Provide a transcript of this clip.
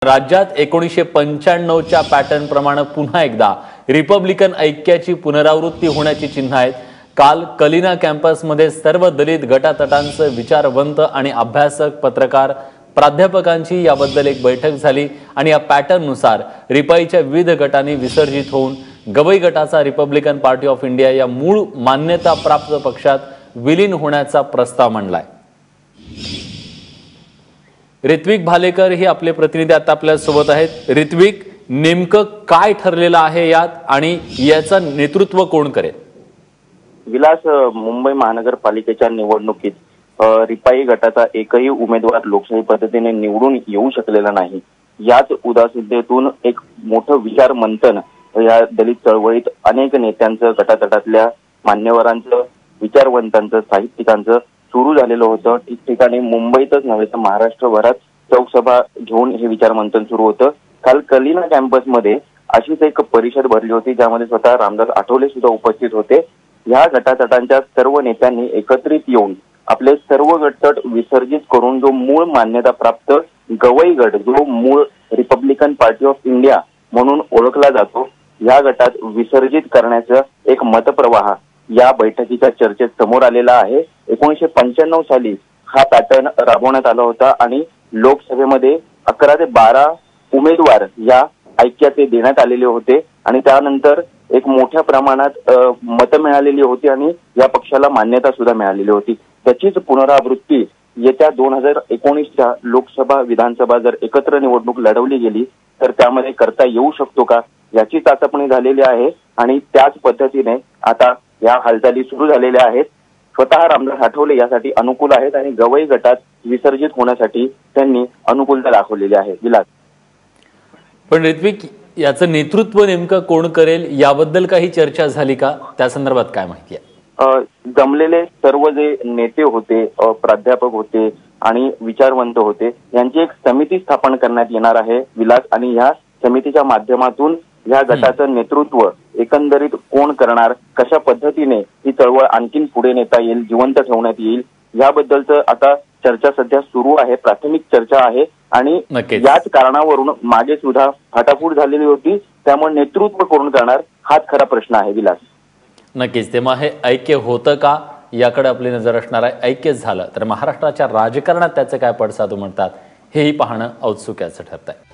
राज्यात 1995च्या पॅटर्न प्रमाणे पुन्हा एकदा रिपब्लिकन ऐक्याची पुनरावृत्ती होण्याची चिन्ह आहेत। काल कलिना कॅम्पसमध्ये सर्व दलित गटातटांचे विचारवंत आणि अभ्यासक, पत्रकार, प्राध्यापकांची याबद्दल एक बैठक झाली आणि या पॅटर्ननुसार रिपाईच्या विविध गटांनी विसर्जित होऊन गवई गटाचा रिपब्लिकन पार्टी ऑफ इंडिया या मूळ मान्यता प्राप्त पक्षात विलीन होण्याचा प्रस्ताव मांडलाय। ऋत्विक भालेकर हे आपले प्रतिनिधी आता आपल्या सोबत आहेत। ऋत्विक, नेमकं काय ठरलेलं आहे यात आणि याचं नेतृत्व कोण करेल? विलास, मुंबई महानगरपालिकेच्या निवडणुकीत रिपाई गटाचा एकही उमेदवार लोकशाही पद्धतीने निवडून येऊ शकलेला नाही। याच उदासीनतेतून एक मोठं विचार मंथन या दलित चळवळीत अनेक नेत्यांचं, गटातटातल्या मान्यवरांचं, विचारवंतांचं, साहित्यिकांचं सुरू झालेलं होतं। ठिकठिकाणी मुंबईतच नव्हे तर महाराष्ट्रभरात चौकसभा घेऊन हे विचार मंथन सुरू होतं। काल कलिना कॅम्पसमध्ये अशीच एक परिषद भरली होती, ज्यामध्ये स्वतः रामदास आठवले सुद्धा उपस्थित होते। या गटातटांच्या सर्व नेत्यांनी एकत्रित येऊन आपले सर्व गटतट विसर्जित करून जो मूळ मान्यता प्राप्त गवई गट, जो मूळ रिपब्लिकन पार्टी ऑफ इंडिया म्हणून ओळखला जातो, या गटात विसर्जित करण्याचा एक मतप्रवाह या बैठकीच्या चर्चेत समोर आलेला आहे। 1995 साली हा पॅटर्न राबवण्यात आला होता आणि लोकसभेमध्ये 11 ते 12 उमेदवार या ऐक्याचे देण्यात आलेले होते आणि त्यानंतर एक मोठ्या प्रमाणात मतं मिळालेली होती आणि या पक्षाला मान्यता सुद्धा मिळालेली होती। त्याचीच पुनरावृत्ती येत्या 2019च्या लोकसभा, विधानसभा जर एकत्र निवडणूक लढवली गेली तर त्यामध्ये करता येऊ शकतो का, याची चाचपणी झालेली आहे आणि त्याच पद्धतीने आता या हालचाली सुरू झालेल्या आहेत। स्वतः रामदास आठवले यासाठी अनुकूल आहेत आणि गवई गटात विसर्जित होण्यासाठी त्यांनी अनुकूलता दाखवलेली आहे। विलास, पण ऋत्विक, याचं नेतृत्व नेमकं कोण करेल याबद्दल काही चर्चा झाली का? त्या संदर्भात काय माहिती आहे? जमलेले सर्व जे नेते होते, प्राध्यापक होते आणि विचारवंत होते, यांची एक समिती स्थापन करण्यात येणार आहे विलास, आणि ह्या समितीच्या माध्यमातून या गटाचं नेतृत्व एकंदरीत कोण करणार, कशा पद्धतीने ही चळवळ आणखीन पुढे नेता येईल, जिवंत ठेवण्यात येईल, याबद्दलचं आता चर्चा सध्या सुरू आहे, प्राथमिक चर्चा आहे आणि याच कारणावरून मागे सुद्धा फाटाफूट झालेली होती। त्यामुळे नेतृत्व कोण करणार हाच खरा प्रश्न आहे विलास। नक्कीच, तेव्हा हे ऐक्य होतं का याकडे आपली नजर असणार आहे। ऐक्य झालं तर महाराष्ट्राच्या राजकारणात त्याचे काय पडसाद उमटतात हेही पाहणं औत्सुक्याचं ठरतंय।